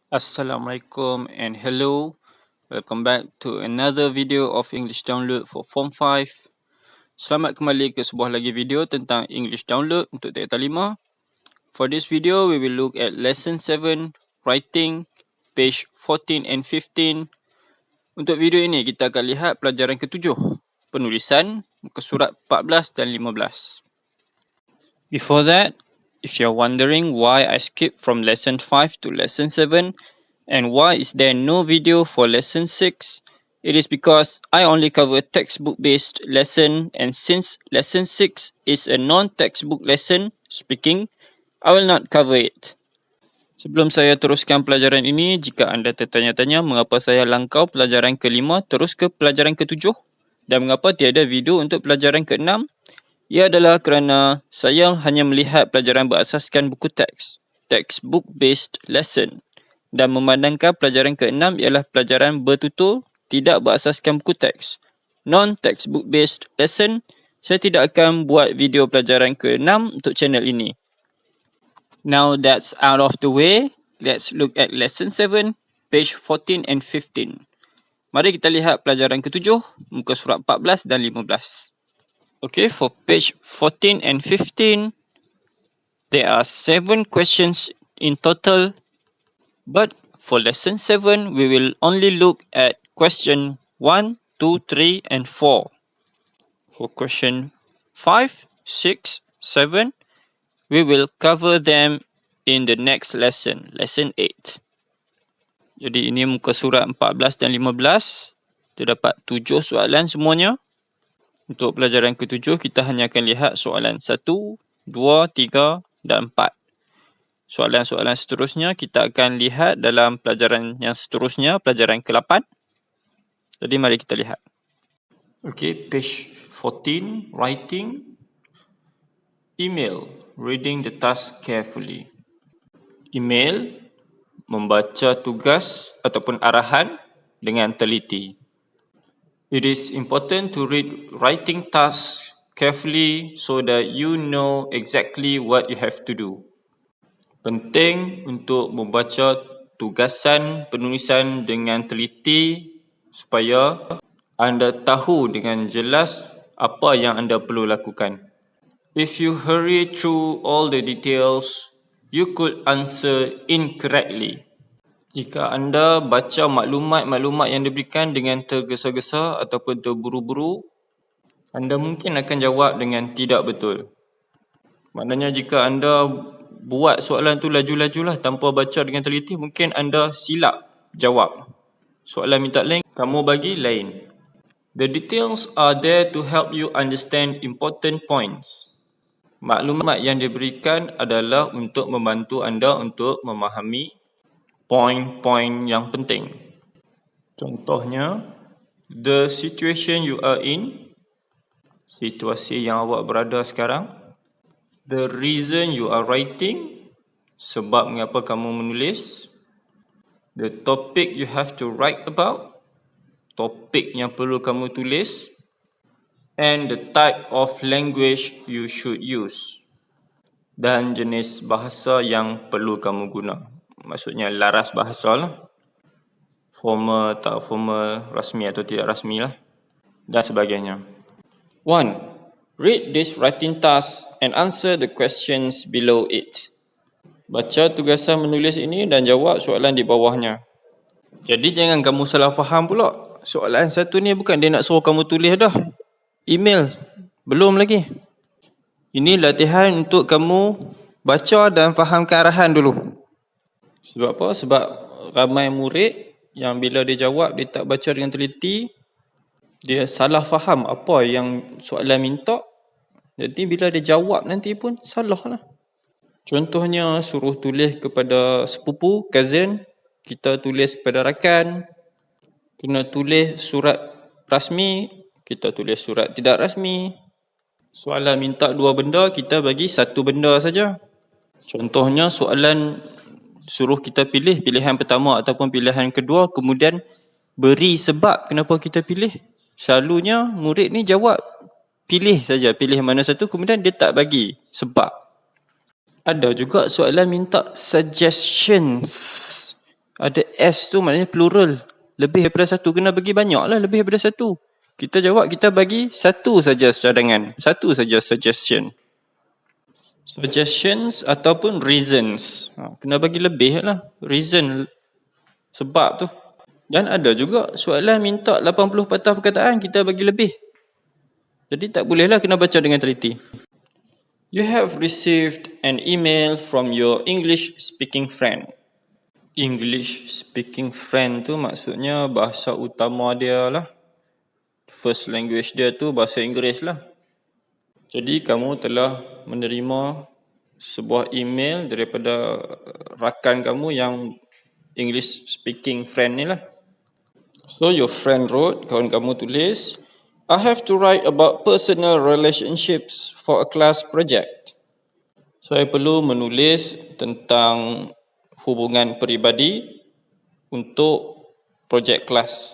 Assalamualaikum and hello. Welcome back to another video of English Download for Form 5. Selamat kembali ke sebuah lagi video tentang English Download untuk Tingkatan 5. For this video, we will look at Lesson 7, Writing, page 14 and 15. Untuk video ini, kita akan lihat pelajaran ke-7, penulisan, muka surat 14 dan 15. Before that, if you're wondering why I skipped from Lesson 5 to Lesson 7, and why is there no video for lesson 6? It is because I only cover textbook-based lesson, and since lesson 6 is a non-textbook lesson, speaking, I will not cover it. Sebelum saya teruskan pelajaran ini, jika anda tertanya-tanya mengapa saya langkau pelajaran ke-5 terus ke pelajaran ke-7 dan mengapa tiada video untuk pelajaran ke-6, ia adalah kerana saya hanya melihat pelajaran berasaskan buku teks, textbook-based lesson. Dan memandangkan pelajaran ke-6 ialah pelajaran bertutur tidak berasaskan buku teks. Non-textbook based lesson, saya tidak akan buat video pelajaran ke-6 untuk channel ini. Now that's out of the way, let's look at lesson 7, page 14 and 15. Mari kita lihat pelajaran ke-7, muka surat 14 dan 15. Okay, for page 14 and 15, there are 7 questions in total. But for lesson 7, we will only look at question 1, 2, 3, and 4. For question 5, 6, 7, we will cover them in the next lesson, lesson 8. Jadi ini muka surat 14 dan 15. Terdapat 7 soalan semuanya. Untuk pelajaran ke-7, kita hanya akan lihat soalan 1, 2, 3 dan 4. Soalan-soalan seterusnya kita akan lihat dalam pelajaran yang seterusnya, pelajaran ke-8. Jadi mari kita lihat. Okay, page 14, writing. Email, reading the task carefully. Email, membaca tugas ataupun arahan dengan teliti. It is important to read writing tasks carefully so that you know exactly what you have to do. Penting untuk membaca tugasan penulisan dengan teliti supaya anda tahu dengan jelas apa yang anda perlu lakukan. If you hurry through all the details, you could answer incorrectly. Jika anda baca maklumat-maklumat yang diberikan dengan tergesa-gesa ataupun terburu-buru, anda mungkin akan jawab dengan tidak betul. Maknanya jika anda buat soalan tu laju-laju lah tanpa baca dengan teliti, mungkin anda silap jawab. Soalan minta lain, kamu bagi lain. The details are there to help you understand important points. Maklumat yang diberikan adalah untuk membantu anda untuk memahami poin-poin yang penting. Contohnya, the situation you are in, situasi yang awak berada sekarang. The reason you are writing, sebab mengapa kamu menulis. The topic you have to write about, topik yang perlu kamu tulis. And the type of language you should use. Dan jenis bahasa yang perlu kamu guna. Maksudnya laras bahasa lah. Formal, tak formal, rasmi atau tidak rasmi lah. Dan sebagainya. 1. Read this writing task and answer the questions below it. Baca tugasan menulis ini dan jawab soalan di bawahnya. Jadi jangan kamu salah faham pula. Soalan satu ni bukan dia nak suruh kamu tulis dah. Email. Belum lagi. Ini latihan untuk kamu baca dan fahamkan arahan dulu. Sebab apa? Sebab ramai murid yang bila dia jawab, dia tak baca dengan teliti, dia salah faham apa yang soalan minta. Jadi bila dia jawab nanti pun salah lah. Contohnya suruh tulis kepada sepupu, cousin. Kita tulis kepada rakan. Kena tulis surat rasmi. Kita tulis surat tidak rasmi. Soalan minta 2 benda, kita bagi 1 benda saja. Contohnya soalan suruh kita pilih pilihan pertama ataupun pilihan kedua, kemudian beri sebab kenapa kita pilih. Selalunya murid ni jawab pilih saja, pilih mana satu, kemudian dia tak bagi sebab. Ada juga soalan minta suggestions Ada S tu maknanya plural. Lebih daripada satu. Kena bagi banyak lah, lebih daripada satu. Kita jawab, kita bagi satu saja cadangan. Satu saja suggestion. Suggestions ataupun reasons. Kena bagi lebih lah. Reason. Sebab tu. Dan ada juga soalan minta 80 patah perkataan, kita bagi lebih. Jadi tak bolehlah, kena baca dengan teliti. You have received an email from your English speaking friend. English speaking friend tu maksudnya bahasa utama dia lah. First language dia tu bahasa Inggeris lah. Jadi kamu telah menerima sebuah email daripada rakan kamu yang English speaking friend ni lah. So your friend wrote, kawan kamu tulis, I have to write about personal relationships for a class project. Saya perlu menulis tentang hubungan peribadi untuk projek kelas.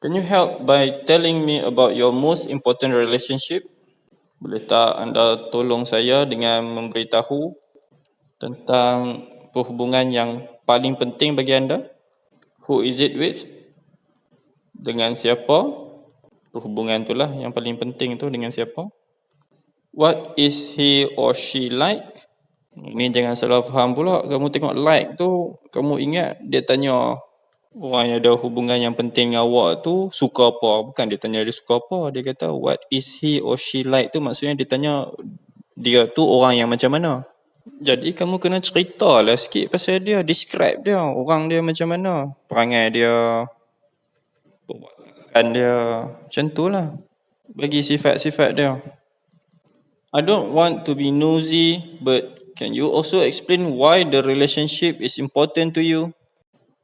Can you help by telling me about your most important relationship? Boleh tak anda tolong saya dengan memberitahu tentang perhubungan yang paling penting bagi anda? Who is it with? Dengan siapa? Perhubungan itulah yang paling penting tu, dengan siapa? What is he or she like? Ini jangan salah faham pula. Kamu tengok like tu, kamu ingat dia tanya orang yang ada hubungan yang penting dengan awak tu suka apa. Bukan dia tanya dia suka apa. Dia kata what is he or she like tu maksudnya dia tanya dia tu orang yang macam mana. Jadi kamu kena ceritalah sikit pasal dia. Describe dia. Orang dia macam mana. Perangai dia. Perbuatan dia. Macam tu lah. Bagi sifat-sifat dia. I don't want to be nosy, but can you also explain why the relationship is important to you?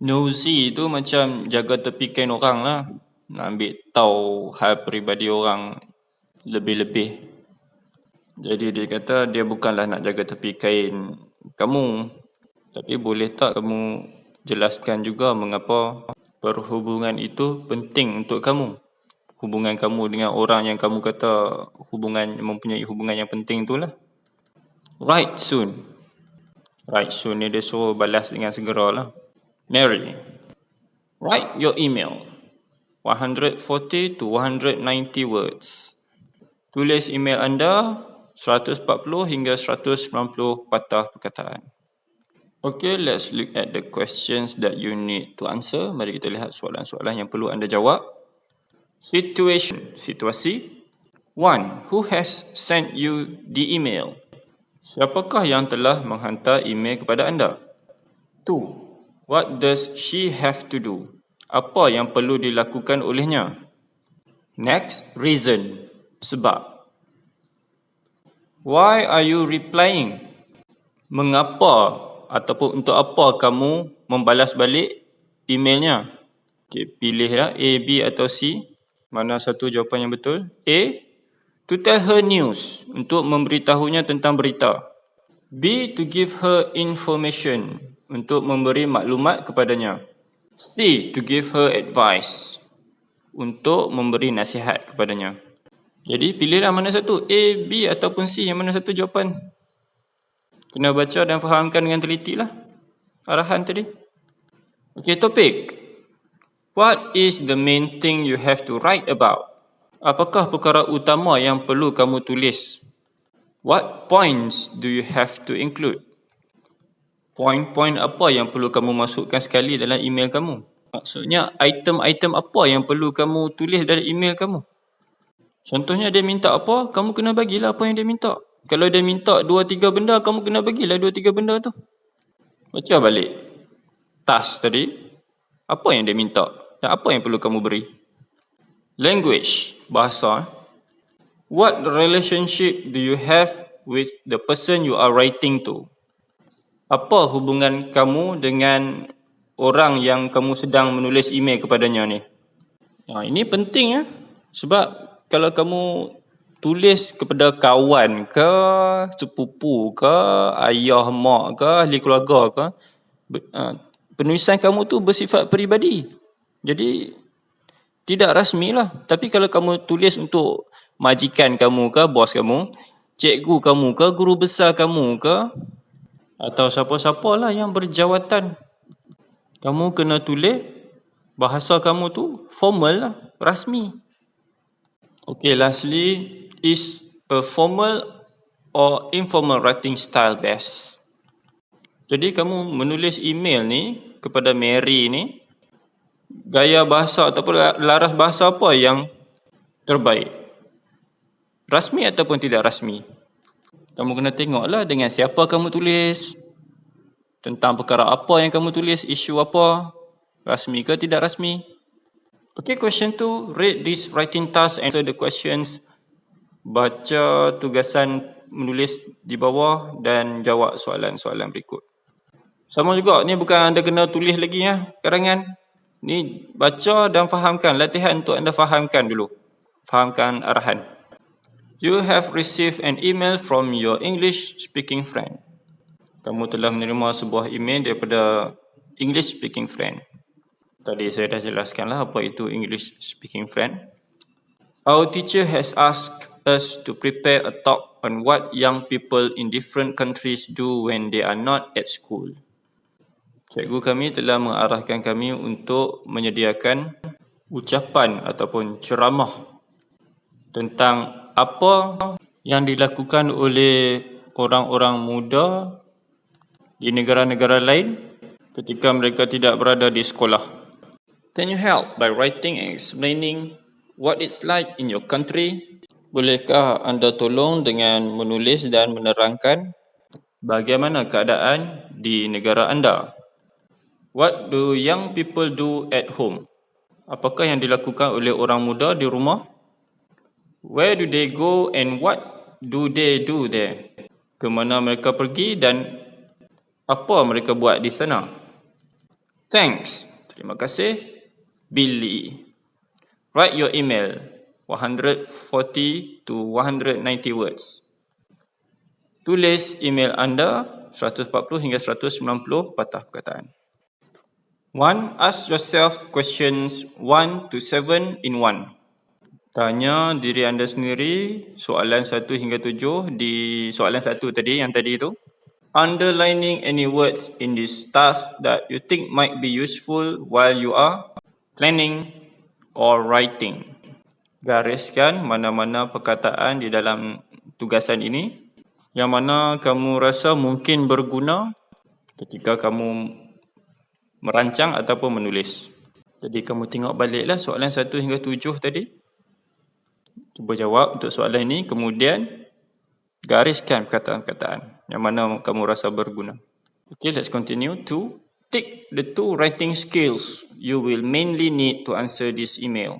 Nosy tu macam jaga tepikan orang lah. Nak ambil tahu hal peribadi orang lebih-lebih. Jadi dia kata dia bukanlah nak jaga tepikan kamu. Tapi boleh tak kamu jelaskan juga mengapa perhubungan itu penting untuk kamu? Hubungan kamu dengan orang yang kamu kata mempunyai hubungan yang penting itulah. Write soon. Write soon ni dia suruh balas dengan segera lah. Mary. Write your email. 140 to 190 words. Tulis email anda 140 hingga 190 patah perkataan. Okay, let's look at the questions that you need to answer. Mari kita lihat soalan-soalan yang perlu anda jawab. Situation, situasi. 1. Who has sent you the email? Siapakah yang telah menghantar email kepada anda? 2. What does she have to do? Apa yang perlu dilakukan olehnya? Next, reason, sebab. Why are you replying? Mengapa ataupun untuk apa kamu membalas balik emailnya? Okay, pilihlah A, B atau C. Mana satu jawapan yang betul? A. To tell her news. Untuk memberitahunya tentang berita. B. To give her information. Untuk memberi maklumat kepadanya. C. To give her advice. Untuk memberi nasihat kepadanya. Jadi pilihlah mana satu. A, B ataupun C. Yang mana satu jawapan. Kena baca dan fahamkan dengan teliti lah arahan tadi. Okey, topik. What is the main thing you have to write about? Apakah perkara utama yang perlu kamu tulis? What points do you have to include? Poin-poin apa yang perlu kamu masukkan sekali dalam email kamu? Maksudnya item-item apa yang perlu kamu tulis dalam email kamu? Contohnya dia minta apa, kamu kena bagilah apa yang dia minta. Kalau dia minta 2-3 benda, kamu kena bagilah 2-3 benda tu. Baca balik task tadi. Apa yang dia minta dan apa yang perlu kamu beri. Language, bahasa. What relationship do you have with the person you are writing to? Apa hubungan kamu dengan orang yang kamu sedang menulis email kepadanya ni? Ini penting ya. Sebab kalau kamu tulis kepada kawan ke, sepupu ke, ayah, mak ke, ahli keluarga ke, penulisan kamu tu bersifat peribadi. Jadi tidak rasmi lah. Tapi kalau kamu tulis untuk majikan kamu ke, bos kamu, cikgu kamu ke, guru besar kamu ke, atau siapa-siapa lah yang berjawatan kamu kena tulis bahasa kamu tu formal lah, rasmi. Okay, lastly, is a formal or informal writing style best? Jadi kamu menulis email ni kepada Mary ni, gaya bahasa ataupun laras bahasa apa yang terbaik? Rasmi ataupun tidak rasmi? Kamu kena tengoklah dengan siapa kamu tulis, tentang perkara apa yang kamu tulis, isu apa, rasmi ke tidak rasmi. Okay, question 2, read this writing task and answer the questions. Baca tugasan menulis di bawah dan jawab soalan-soalan berikut. Sama juga, ni bukan anda kena tulis lagi ya, karangan. Ni baca dan fahamkan, latihan untuk anda fahamkan dulu. Fahamkan arahan. You have received an email from your English speaking friend. Kamu telah menerima sebuah email daripada English speaking friend. Tadi saya dah jelaskanlah apa itu English speaking friend. Our teacher has asked us to prepare a talk on what young people in different countries do when they are not at school. Cikgu kami telah mengarahkan kami untuk menyediakan ucapan ataupun ceramah tentang apa yang dilakukan oleh orang-orang muda di negara-negara lain ketika mereka tidak berada di sekolah. Can you help by writing and explaining what it's like in your country? Bolehkah anda tolong dengan menulis dan menerangkan bagaimana keadaan di negara anda? What do young people do at home? Apakah yang dilakukan oleh orang muda di rumah? Where do they go and what do they do there? Ke mana mereka pergi dan apa mereka buat di sana? Thanks. Terima kasih. Billy. Write your email 140 to 190 words. Tulis email anda 140 hingga 190 patah perkataan. 1. Ask yourself questions 1 to 7 in 1. Tanya diri anda sendiri soalan 1 hingga 7 di soalan 1 tadi, yang tadi itu. Underlining any words in this task that you think might be useful while you are planning or writing. Gariskan mana-mana perkataan di dalam tugasan ini yang mana kamu rasa mungkin berguna ketika kamu merancang ataupun menulis. Jadi kamu tengok baliklah soalan 1 hingga 7 tadi. Cuba jawab untuk soalan ini, kemudian gariskan perkataan-perkataan yang mana kamu rasa berguna. Okay, let's continue. 2. Tick the 2 writing skills you will mainly need to answer this email.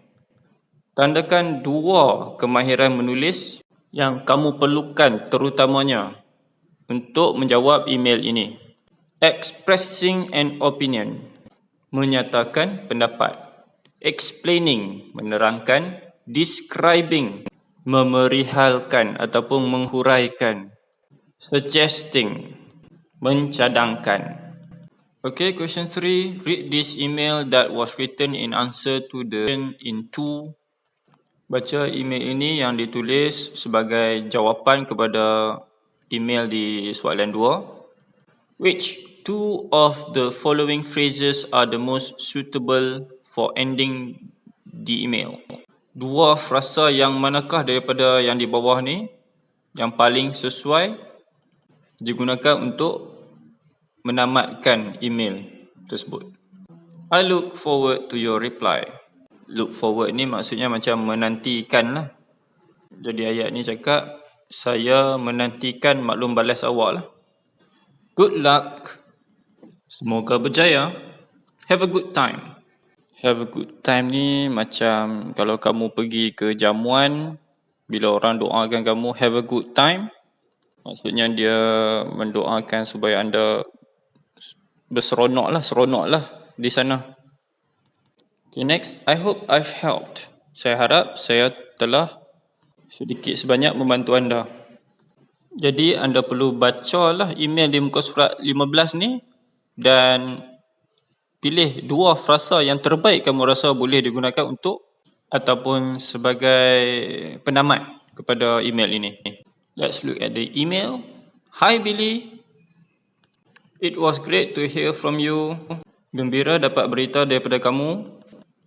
Tandakan 2 kemahiran menulis yang kamu perlukan terutamanya untuk menjawab email ini. Expressing an opinion, menyatakan pendapat. Explaining, menerangkan. Describing, memerihalkan ataupun menghuraikan. Suggesting, mencadangkan. Okay, question 3. Read this email that was written in answer to the question in 2. Baca email ini yang ditulis sebagai jawapan kepada email di soalan 2. Which 2 of the following phrases are the most suitable for ending the email? 2 frasa yang manakah daripada yang di bawah ni yang paling sesuai digunakan untuk menamatkan email tersebut? I look forward to your reply. Look forward ni maksudnya macam menantikan lah. Jadi ayat ni cakap, saya menantikan maklum balas awak lah. Good luck. Semoga berjaya. Have a good time. Have a good time ni macam kalau kamu pergi ke jamuan, bila orang doakan kamu have a good time, maksudnya dia mendoakan supaya anda seronoklah di sana. Okay, next. I hope I've helped. Saya harap saya telah sedikit sebanyak membantu anda. Jadi anda perlu bacalah email di muka surat 15 ni dan pilih 2 frasa yang terbaik kamu rasa boleh digunakan untuk ataupun sebagai penamat kepada email ini. Let's look at the email. Hi Billy. It was great to hear from you. Gembira dapat berita daripada kamu.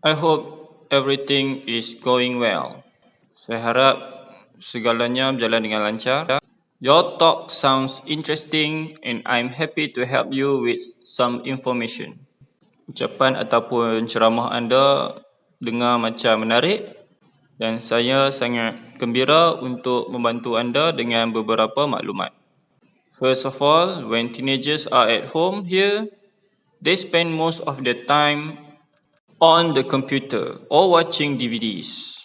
I hope everything is going well. Saya harap segalanya berjalan dengan lancar. Your talk sounds interesting and I'm happy to help you with some information. Ucapan ataupun ceramah anda dengar macam menarik dan saya sangat gembira untuk membantu anda dengan beberapa maklumat. First of all, when teenagers are at home here, they spend most of their time on the computer or watching DVDs.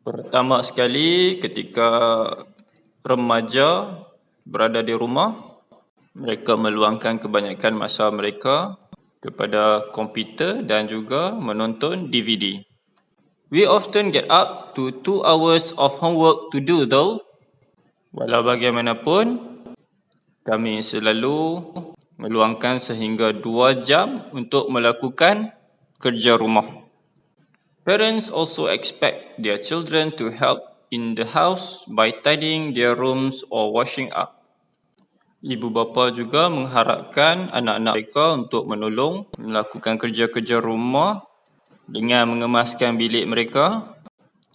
Pertama sekali, ketika remaja berada di rumah, mereka meluangkan kebanyakan masa mereka kepada komputer dan juga menonton DVD. We often get up to 2 hours of homework to do though. Walau bagaimanapun, kami selalu meluangkan sehingga 2 jam untuk melakukan kerja rumah. Parents also expect their children to help in the house by tidying their rooms or washing up. Ibu bapa juga mengharapkan anak-anak mereka untuk menolong melakukan kerja-kerja rumah dengan mengemaskan bilik mereka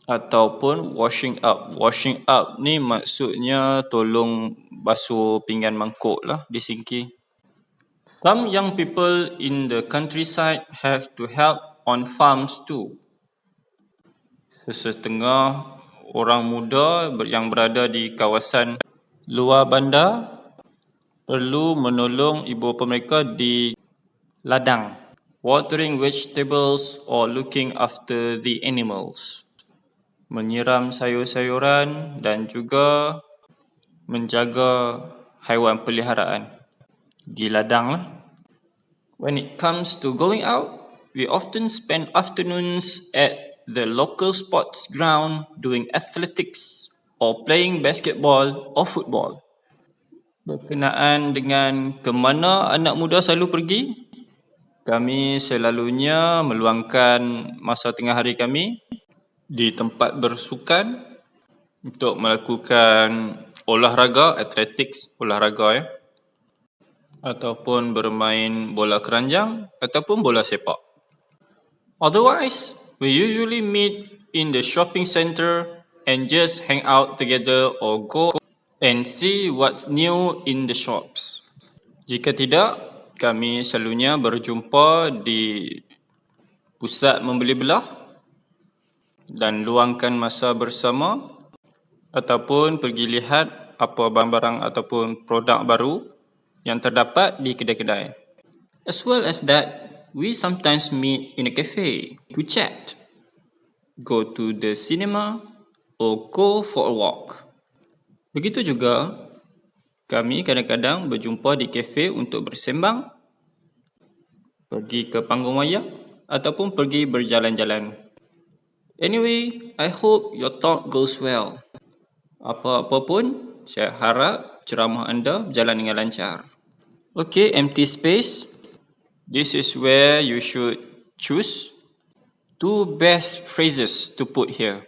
ataupun washing up. Washing up ni maksudnya tolong basuh pinggan mangkuk lah di sinki. Some young people in the countryside have to help on farms too. Sesetengah orang muda yang berada di kawasan luar bandar perlu menolong ibu bapa mereka di ladang, watering vegetables or looking after the animals, menyiram sayur-sayuran dan juga menjaga haiwan peliharaan di ladang lah. When it comes to going out, we often spend afternoons at the local sports ground doing athletics or playing basketball or football. Berkenaan dengan ke mana anak muda selalu pergi, kami selalunya meluangkan masa tengah hari kami di tempat bersukan untuk melakukan olahraga, athletics, olahraga ataupun bermain bola keranjang ataupun bola sepak. Otherwise, we usually meet in the shopping centre and just hang out together or go and see what's new in the shops. Jika tidak, kami selalunya berjumpa di pusat membeli belah dan luangkan masa bersama ataupun pergi lihat apa barang-barang ataupun produk baru yang terdapat di kedai-kedai. As well as that, we sometimes meet in a cafe to chat, go to the cinema or go for a walk. Begitu juga, kami kadang-kadang berjumpa di kafe untuk bersembang, pergi ke panggung wayang ataupun pergi berjalan-jalan. Anyway, I hope your talk goes well. Apa-apa pun, saya harap ceramah anda berjalan dengan lancar. Okay, empty space. This is where you should choose 2 best phrases to put here.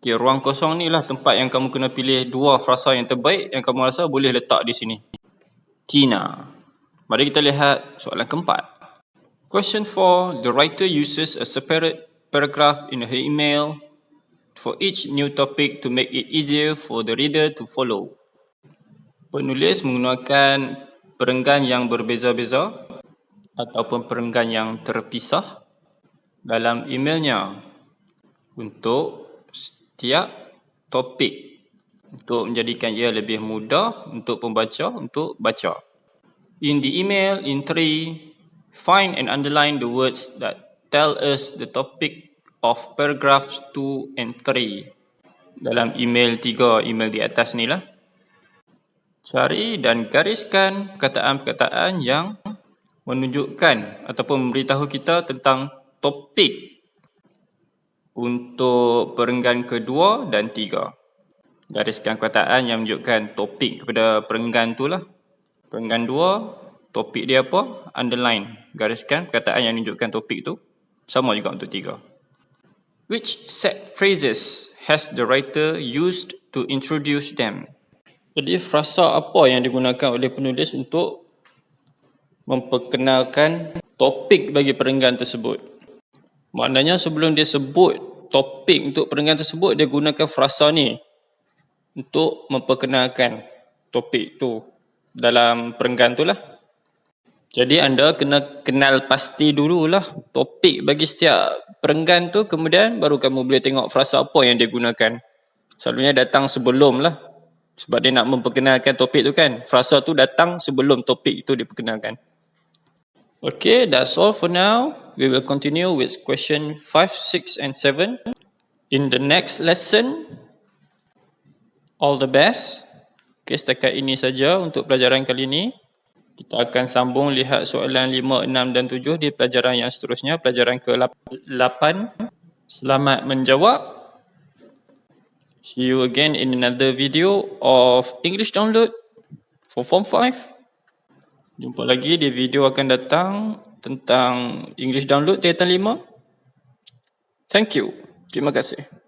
Okay, ruang kosong ni lah tempat yang kamu kena pilih 2 frasa yang terbaik yang kamu rasa boleh letak di sini. Tina. Mari kita lihat soalan keempat. Question 4. The writer uses a separate paragraph in her email for each new topic to make it easier for the reader to follow. Penulis menggunakan perenggan yang berbeza-beza ataupun perenggan yang terpisah dalam emailnya untuk setiap topik untuk menjadikan ia lebih mudah untuk pembaca untuk baca. In the email, in 3, find and underline the words that tell us the topic of paragraphs 2 and 3. Dalam email 3, email di atas ni lah. Cari dan gariskan perkataan-perkataan yang menunjukkan ataupun memberitahu kita tentang topik untuk perenggan kedua dan 3. Gariskan perkataan yang menunjukkan topik kepada perenggan tu lah. Perenggan 2, topik dia apa? Underline. Gariskan perkataan yang menunjukkan topik tu. Sama juga untuk 3. Which set phrases has the writer used to introduce them? Jadi frasa apa yang digunakan oleh penulis untuk memperkenalkan topik bagi perenggan tersebut. Maknanya sebelum dia sebut topik untuk perenggan tersebut, dia gunakan frasa ni untuk memperkenalkan topik tu dalam perenggan tu lah. Jadi anda kena kenal pasti dululah topik bagi setiap perenggan tu, kemudian baru kamu boleh tengok frasa apa yang dia gunakan. Selalunya datang sebelum lah, sebab dia nak memperkenalkan topik tu kan. Frasa tu datang sebelum topik tu diperkenalkan. Okay, that's all for now. We will continue with question 5, 6 and 7 in the next lesson. All the best. Okay, setakat ini saja untuk pelajaran kali ini. Kita akan sambung lihat soalan 5, 6 dan 7 di pelajaran yang seterusnya, pelajaran ke-8. Selamat menjawab. See you again in another video of English Download for Form 5. Jumpa lagi di video akan datang tentang English Download tingkatan 5. Thank you. Terima kasih.